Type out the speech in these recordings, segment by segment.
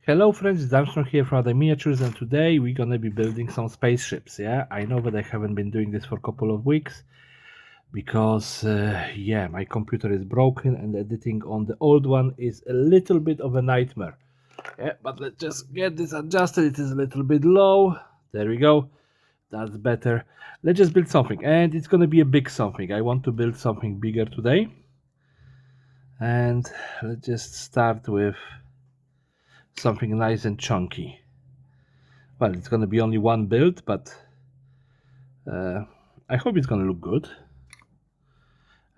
Hello friends, it's Armstrong here from Other Miniatures, and today we're gonna be building some spaceships. Yeah, I know that I haven't been doing this for a couple of weeks because yeah, my computer is broken and editing on the old one is a little bit of a nightmare. Yeah, but let's just get this adjusted. It is a little bit low. There we go. That's better. Let's just build something, and it's gonna be a big something. I want to build something bigger today, and let's just start with something nice and chunky. Well, it's gonna be only one build, but I hope it's gonna look good.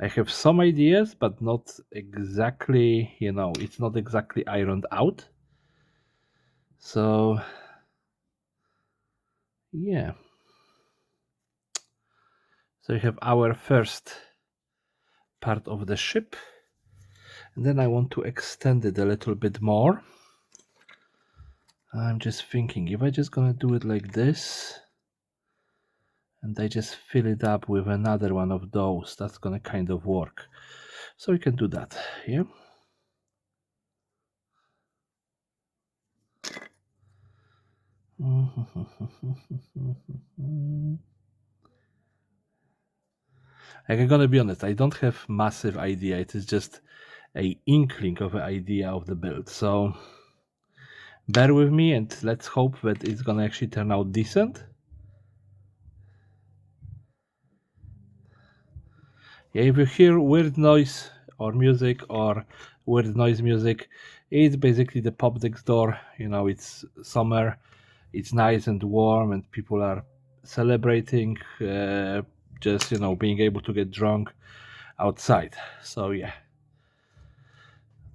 I have some ideas, but not exactly, it's not exactly ironed out. So, yeah. So we have our first part of the ship. And then I want to extend it a little bit more. I'm just thinking, if I just gonna do it like this, and I just fill it up with another one of those, that's gonna kind of work. So we can do that, yeah? I'm gonna be honest, I don't have massive idea. It is just a inkling of an idea of the build. So bear with me and let's hope that it's gonna actually turn out decent. Yeah, if you hear weird noise or music or weird noise music, it's basically the pub next door. It's summer, it's nice and warm, and people are celebrating just being able to get drunk outside. So yeah,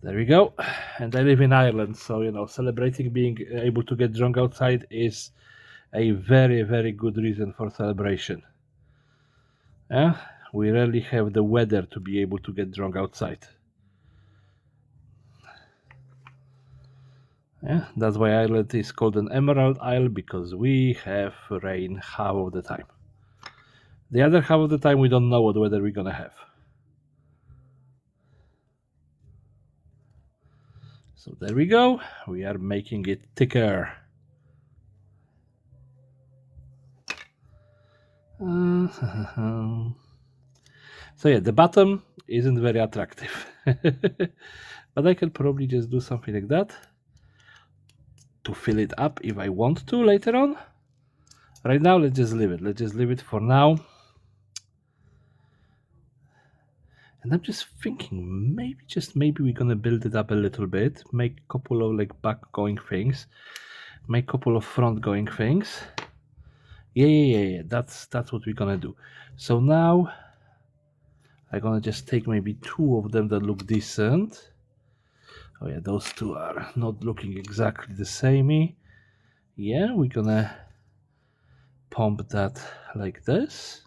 there we go. And I live in Ireland, so celebrating being able to get drunk outside is a very, very good reason for celebration. Yeah, we rarely have the weather to be able to get drunk outside. Yeah, that's why Ireland is called an Emerald Isle, because we have rain half of the time. The other half of the time, we don't know what weather we're gonna have. So there we go. We are making it thicker. So yeah, the bottom isn't very attractive. But I can probably just do something like that to fill it up if I want to later on. Right now, let's just leave it. Let's just leave it for now. And I'm just thinking, maybe we're gonna build it up a little bit, make a couple of like back going things, make a couple of front going things. Yeah. That's what we're gonna do. So now I'm gonna just take maybe two of them that look decent. Oh yeah, those two are not looking exactly the same. Yeah, we're gonna pump that like this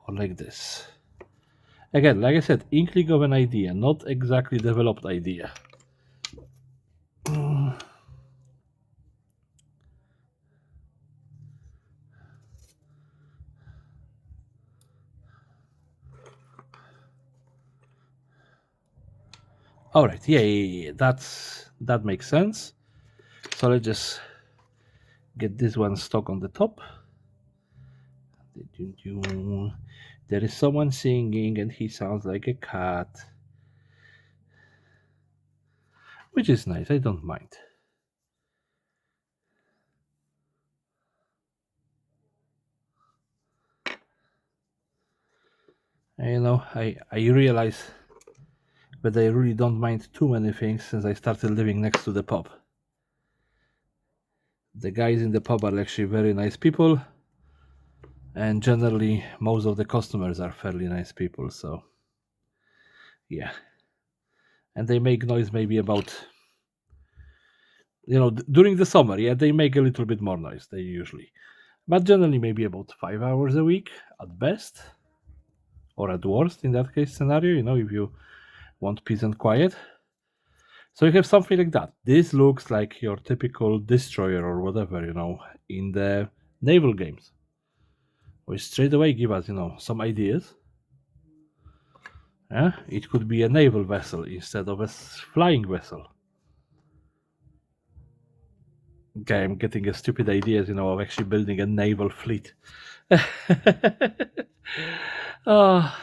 or like this. Again, like I said, inkling of an idea, not exactly developed idea. All right, yeah. That makes sense. So let's just get this one stuck on the top. There is someone singing, and he sounds like a cat, which is nice. I don't mind. I realize that I really don't mind too many things since I started living next to the pub. The guys in the pub are actually very nice people, and generally most of the customers are fairly nice people, so yeah. And they make noise maybe about, during the summer, yeah, they make a little bit more noise, they usually, but generally maybe about 5 hours a week at best, or at worst in that case scenario, if you want peace and quiet. So you have something like that. This looks like your typical destroyer or whatever, in the naval games, which straight away give us, some ideas. Yeah, it could be a naval vessel instead of a flying vessel. Okay, I'm getting a stupid ideas, of actually building a naval fleet. Ah,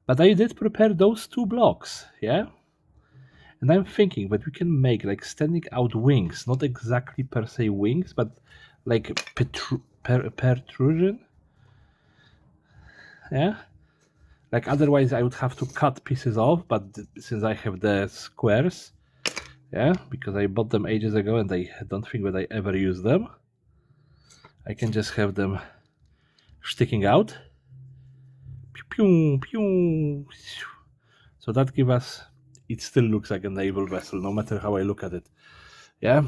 but I did prepare those 2 blocks, yeah? And I'm thinking that we can make like standing out wings, not exactly per se wings, but like protrusion. Yeah? Like otherwise I would have to cut pieces off, but since I have the squares, yeah, because I bought them ages ago and I don't think that I ever use them, I can just have them sticking out. Pew, pew, pew. So that gives us, it still looks like a naval vessel, no matter how I look at it. Yeah.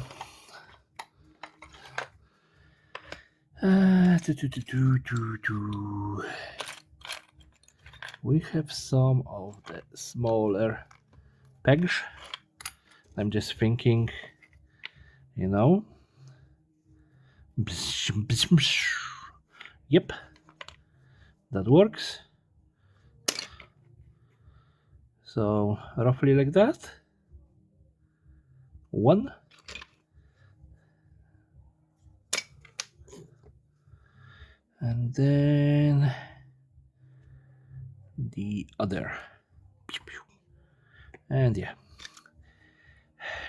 We have some of the smaller pegs. I'm just thinking, Yep, that works. So roughly like that. 1. And then the other. And yeah,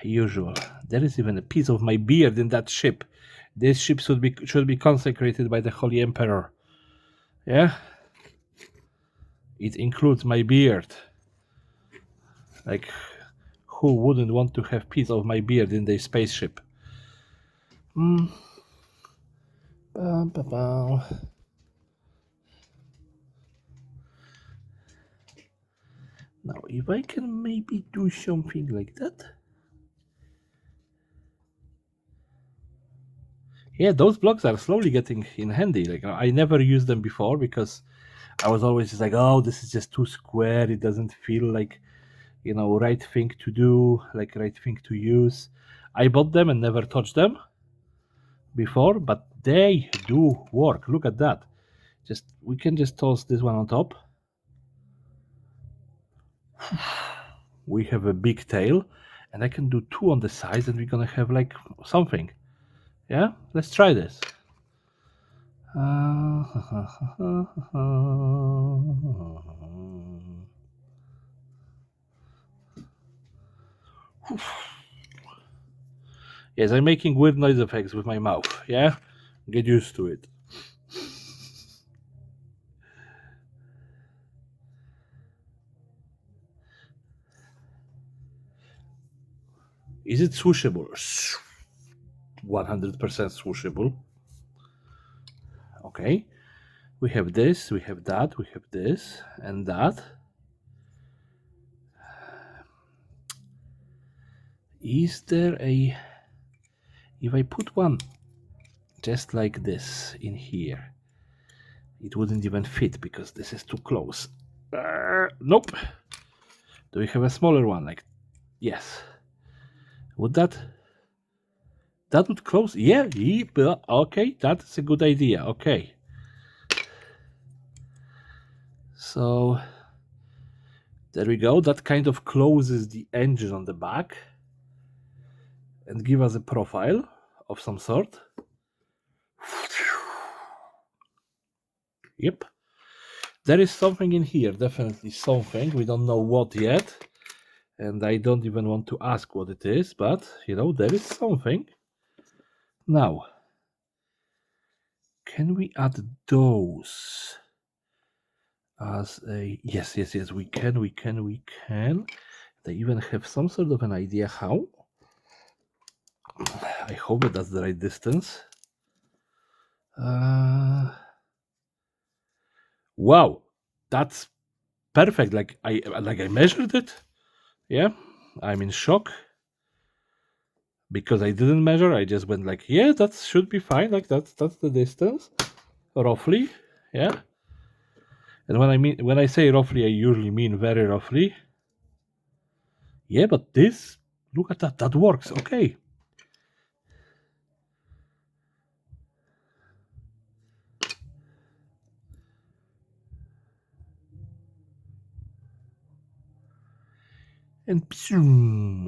usual. There is even a piece of my beard in that ship. This ship should be consecrated by the Holy Emperor. Yeah, it includes my beard. Like, who wouldn't want to have piece of my beard in their spaceship? Now, if I can maybe do something like that. Yeah, those blocks are slowly getting in handy. Like, I never used them before because I was always just like, oh, this is just too square. It doesn't feel like, right thing to do, like right thing to use. I bought them and never touched them before, but they do work. Look at that. We can just toss this one on top. We have a big tail, and I can do 2 on the sides, and we're gonna have like something. Yeah, let's try this. Yes, I'm making weird noise effects with my mouth. Yeah, get used to it. Is it swooshable? 100% swooshable. Okay, we have this, we have that, we have this, and that. Is there a... If I put one just like this in here, it wouldn't even fit because this is too close. Nope. Do we have a smaller one? Like, yes. Would that would close? Yeah, okay, that's a good idea. Okay. So there we go. That kind of closes the engine on the back and give us a profile of some sort. Yep. There is something in here, definitely something. We don't know what yet. And I don't even want to ask what it is, but, there is something. Now, can we add those as a... Yes, we can. They even have some sort of an idea how. I hope that that's the right distance. Wow, that's perfect. Like I measured it. Yeah, I'm in shock because I didn't measure. I just went like, yeah, that should be fine. Like that's the distance, roughly. Yeah. And when I say roughly, I usually mean very roughly. Yeah, but this, look at that. That works. Okay. And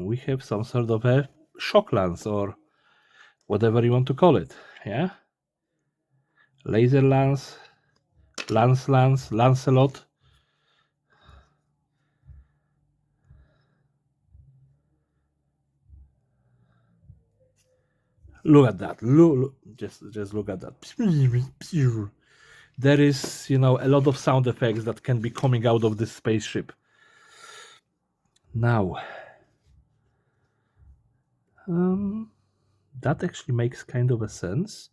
we have some sort of a shock lance or whatever you want to call it. Yeah, laser lance, Lancelot. Look at that. Look, just look at that. There is, a lot of sound effects that can be coming out of this spaceship. Now, that actually makes kind of a sense.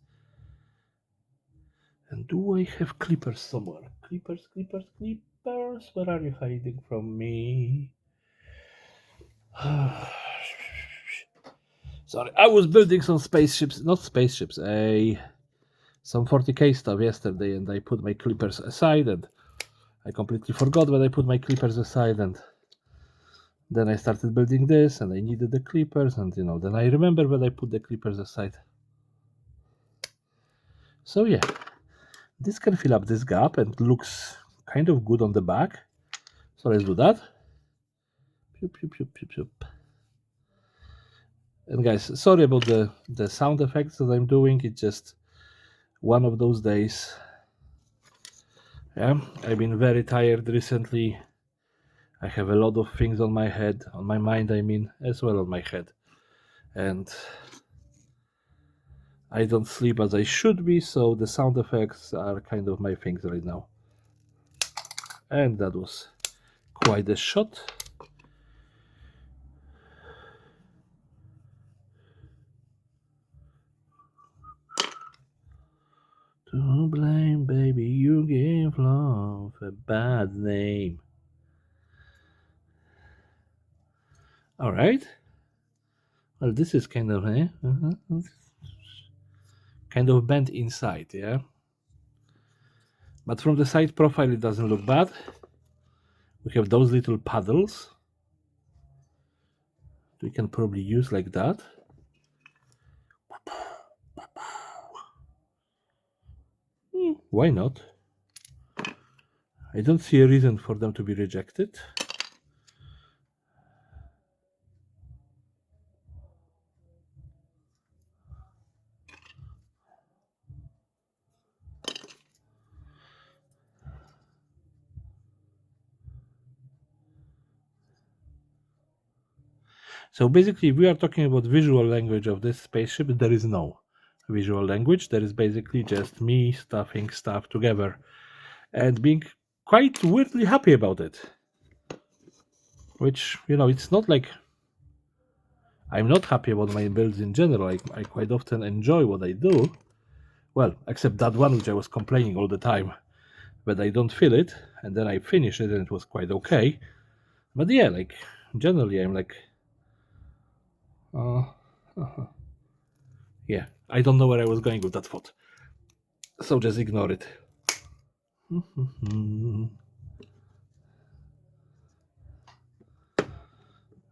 And do I have clippers somewhere? Clippers. Where are you hiding from me? Sorry, I was building some spaceships, not spaceships, some 40k stuff yesterday, and I put my clippers aside, and I completely forgot when I put my clippers aside, and then I started building this, and I needed the clippers, and then I remember when I put the clippers aside. So yeah, this can fill up this gap and looks kind of good on the back. So let's do that. And guys, sorry about the sound effects that I'm doing. It's just one of those days. Yeah, I've been very tired recently. I have a lot of things on my head, on my mind, I mean, as well on my head. And I don't sleep as I should be, so the sound effects are kind of my things right now. And that was quite a shot. Don't blame, baby, you gave love a bad name. All right. Well, this is kind of kind of bent inside, yeah. But from the side profile, it doesn't look bad. We have those little paddles. We can probably use like that. Why not? I don't see a reason for them to be rejected. So basically, if we are talking about visual language of this spaceship, there is no visual language. There is basically just me stuffing stuff together and being quite weirdly happy about it. Which, it's not like I'm not happy about my builds in general. I quite often enjoy what I do. Well, except that one which I was complaining all the time, but I don't feel it, and then I finish it and it was quite okay. But yeah, like generally I'm like, yeah, I don't know where I was going with that thought, so just ignore it.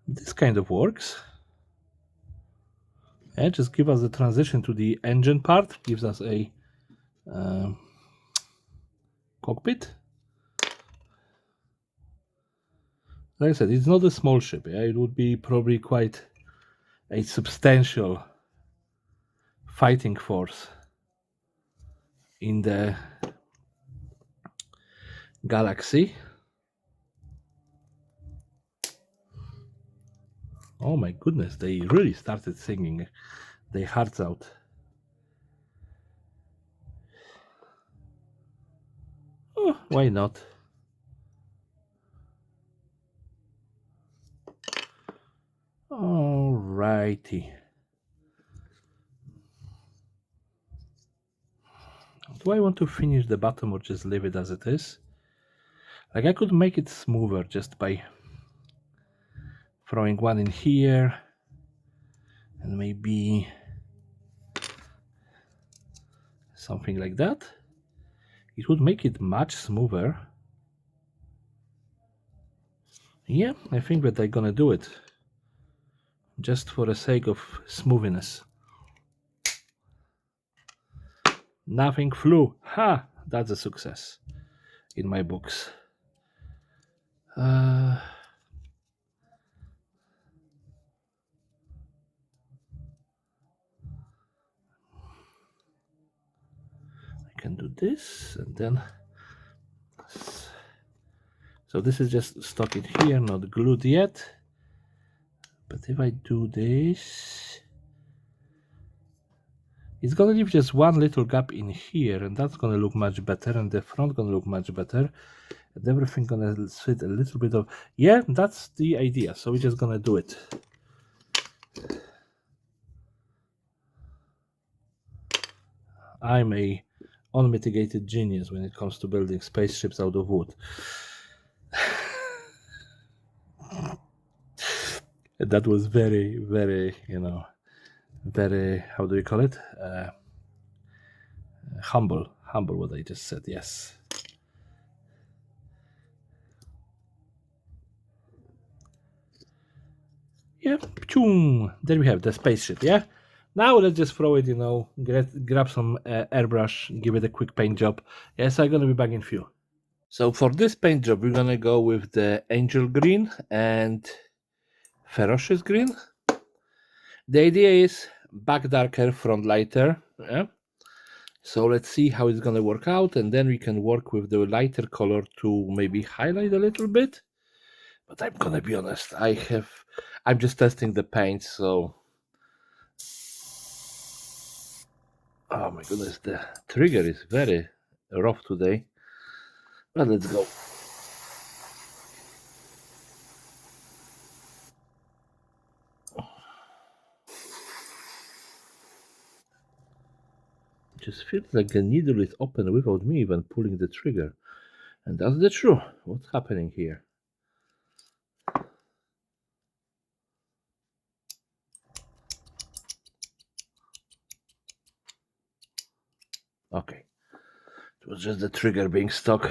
This kind of works. And just give us the transition to the engine part, gives us a cockpit. Like I said, it's not a small ship. Yeah? It would be probably quite a substantial fighting force in the galaxy. Oh my goodness, they really started singing their hearts out. Oh, why not? Alrighty. Do I want to finish the bottom or just leave it as it is? Like I could make it smoother just by throwing one in here and maybe something like that. It would make it much smoother. Yeah, I think that I'm gonna do it just for the sake of smoothness. Nothing flew. Ha! That's a success in my books. can do this, and then so this is just stuck in here, not glued yet. But if I do this, it's gonna leave just one little gap in here, and that's gonna look much better, and the front gonna look much better, and everything gonna fit a little bit of, yeah, that's the idea. So we're just gonna do it. I'm a unmitigated genius when it comes to building spaceships out of wood. That was very, very, very, how do you call it? Humble what I just said, yes. Yeah, there we have the spaceship, yeah? Now let's just throw it, grab some airbrush, give it a quick paint job. Yes, I'm gonna be back in few. So for this paint job, we're gonna go with the Angel Green and Ferocious Green. The idea is back darker, front lighter, yeah? So let's see how it's gonna work out, and then we can work with the lighter color to maybe highlight a little bit. But I'm gonna be honest, I'm just testing the paint, so oh my goodness, the trigger is very rough today. But let's go. Just feels like the needle is open without me even pulling the trigger. And that's the truth. What's happening here? Okay. It was just the trigger being stuck.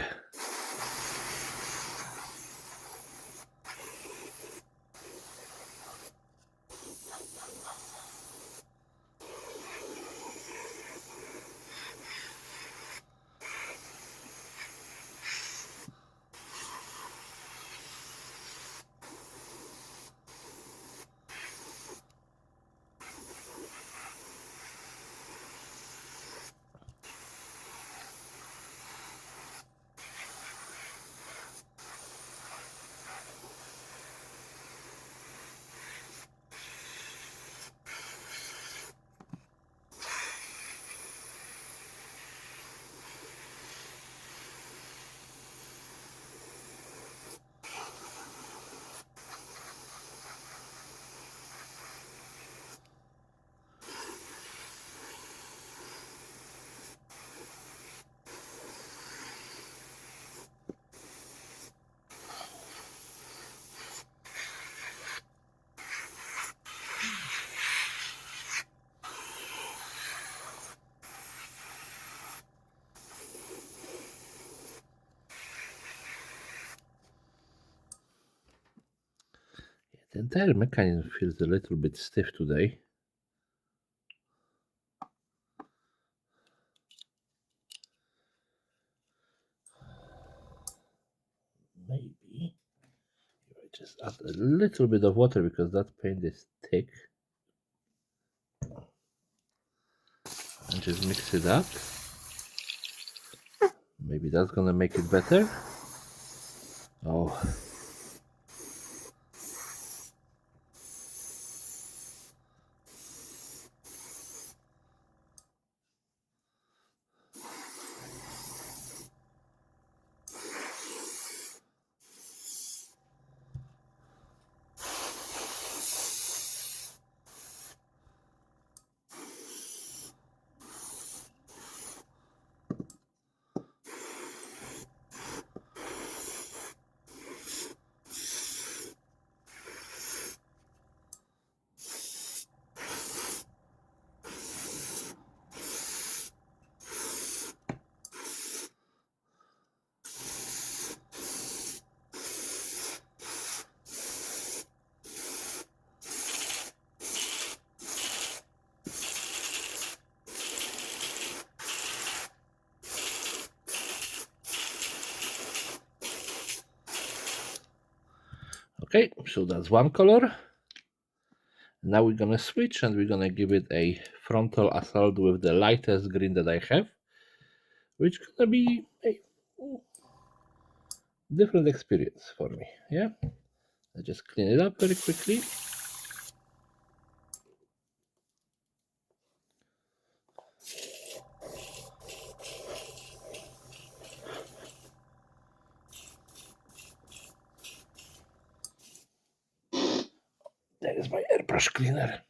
The entire mechanism feels a little bit stiff today. Maybe I just add a little bit of water because that paint is thick. And just mix it up. Maybe that's gonna make it better. Oh. Okay, so that's one color. Now we're gonna switch and we're gonna give it a frontal assault with the lightest green that I have, which gonna be a different experience for me. Yeah, I just clean it up very quickly. There is my airbrush cleaner.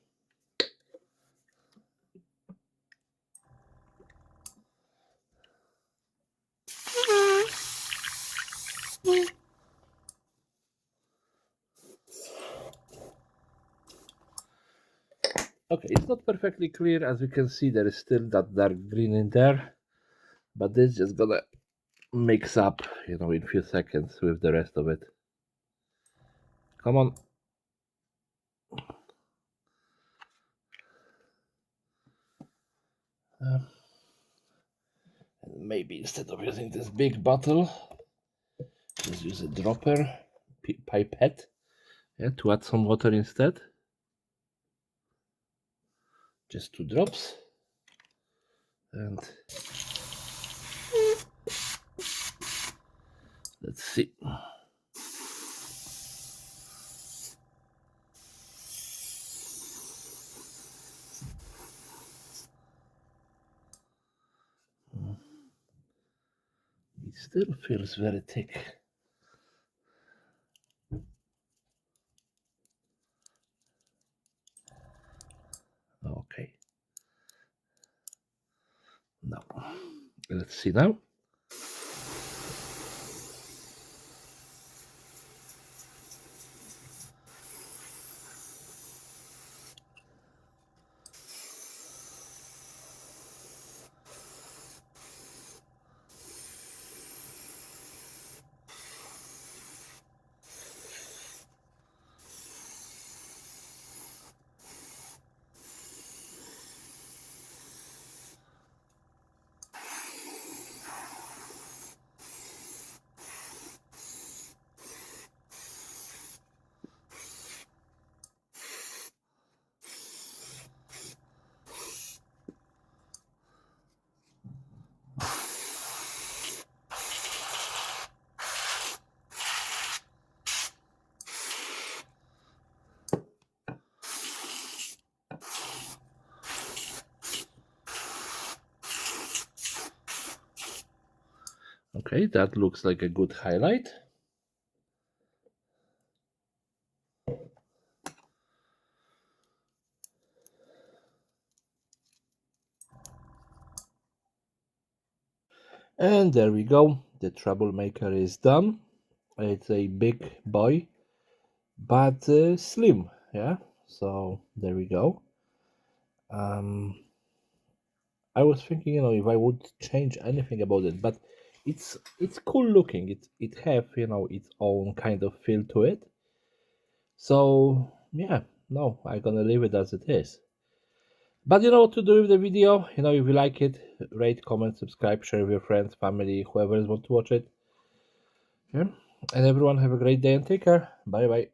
Okay, it's not perfectly clear. As you can see, there is still that dark green in there, but this is just gonna mix up, in a few seconds with the rest of it. Come on. And maybe instead of using this big bottle, just use a dropper pipette, yeah, to add some water instead. Just 2 drops. And let's see. It still feels very thick. Okay. Now, let's see now. Okay, that looks like a good highlight. And there we go. The troublemaker is done. It's a big boy, but slim. Yeah. So there we go. Um, I was thinking, if I would change anything about it, but it's cool looking. It have its own kind of feel to it. So yeah, no, I'm gonna leave it as it is. But you know what to do with the video. If you like it, rate, comment, subscribe, share with your friends, family, whoever wants to watch it. Yeah. And everyone have a great day and take care. Bye bye.